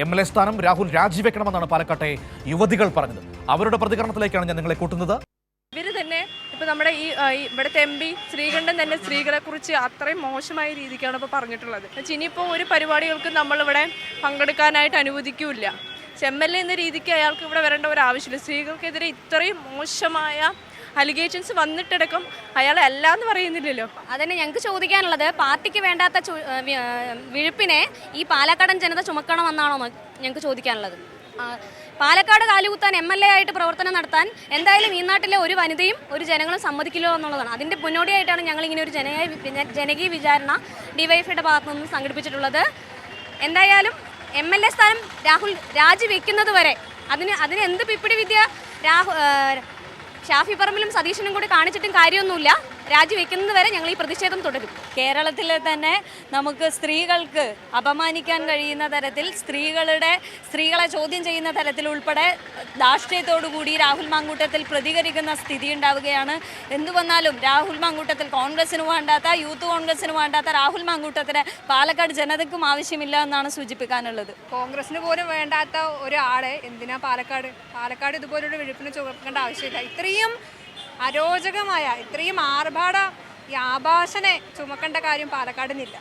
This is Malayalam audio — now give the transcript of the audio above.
MLA സ്ഥാനം രാഹുൽ രാജിവെക്കണമെന്നാണ് പാലക്കാട്ടെ യുവതികൾ പറഞ്ഞത്. അവരുടെ പ്രതികരണത്തിലേക്കാണ് ഞാൻ നിങ്ങളെ കൂട്ടുന്നത്. ഇവര് തന്നെ ഇപ്പൊ നമ്മുടെ ഇവിടുത്തെ MP ശ്രീകണ്ഠൻ തന്നെ സ്ത്രീകളെ കുറിച്ച് അത്രയും മോശമായ രീതിക്കാണ് ഇപ്പോൾ പറഞ്ഞിട്ടുള്ളത്. ഇനിയിപ്പോൾ ഒരു പരിപാടികൾക്ക് നമ്മളിവിടെ പങ്കെടുക്കാനായിട്ട് അനുവദിക്കൂല. MLA എന്ന രീതിക്ക് അയാൾക്ക് ഇവിടെ വരേണ്ട ഒരു ആവശ്യമില്ല. സ്ത്രീകൾക്കെതിരെ ഇത്രയും മോശമായ അലിഗേഷൻസ് വന്നിട്ടടക്കം അയാളെ അല്ല എന്ന് പറയുന്നില്ലല്ലോ. അതന്നെ ഞങ്ങൾക്ക് ചോദിക്കാനുള്ളത്, പാർട്ടിക്ക് വേണ്ടാത്ത വിഴുപ്പിനെ ഈ പാലക്കാടൻ ജനത ചുമക്കണമെന്നാണോ ഞങ്ങൾക്ക് ചോദിക്കാനുള്ളത്. പാലക്കാട് കാലുകുത്താൻ MLA ആയിട്ട് പ്രവർത്തനം നടത്താൻ എന്തായാലും ഈ നാട്ടിലെ ഒരു വനിതയും ഒരു ജനങ്ങളും സമ്മതിക്കില്ലോ എന്നുള്ളതാണ്. അതിൻ്റെ മുന്നോടിയായിട്ടാണ് ഞങ്ങളിങ്ങനെ ഒരു ജനകീയ വിചാരണ DYFIയുടെ ഭാഗത്തു നിന്ന് സംഘടിപ്പിച്ചിട്ടുള്ളത്. എന്തായാലും MLA സ്ഥാനം രാഹുൽ രാജിവെക്കുന്നത് വരെ അതിന് എന്ത് പിപ്പിടി വിദ്യ ഷാഫി പറമ്പിലും സതീശനും കൂടി കാണിച്ചിട്ടും കാര്യമൊന്നുമില്ല. രാജിവെക്കുന്നത് വരെ ഞങ്ങൾ ഈ പ്രതിഷേധം തുടരും. കേരളത്തിലെ തന്നെ നമുക്ക് സ്ത്രീകൾക്ക് അപമാനിക്കാൻ കഴിയുന്ന തരത്തിൽ സ്ത്രീകളെ ചോദ്യം ചെയ്യുന്ന തരത്തിൽ ഉൾപ്പെടെ ധാർഷ്ട്യത്തോടുകൂടി രാഹുൽ മാങ്കൂട്ടത്തിൽ പ്രതികരിക്കുന്ന സ്ഥിതി ഉണ്ടാവുകയാണ്. എന്തു വന്നാലും രാഹുൽ മാങ്കൂട്ടത്തിൽ കോൺഗ്രസിന് വേണ്ടാത്ത, യൂത്ത് കോൺഗ്രസിന് വേണ്ടാത്ത രാഹുൽ മാങ്കൂട്ടത്തിന് പാലക്കാട് ജനതയ്ക്കും ആവശ്യമില്ല എന്നാണ് സൂചിപ്പിക്കാനുള്ളത്. കോൺഗ്രസിന് പോലും വേണ്ടാത്ത ഒരാളെ എന്തിനാ പാലക്കാട് ഇതുപോലൊരു വിഴുപ്പിന് ചുമക്കേണ്ട ആവശ്യമില്ല. ഇത്രയും അരോചകമായ, ഇത്രയും ആർഭാട ഈ ആഭാസനെ ചുമക്കേണ്ട കാര്യം പാലക്കാടിനില്ല.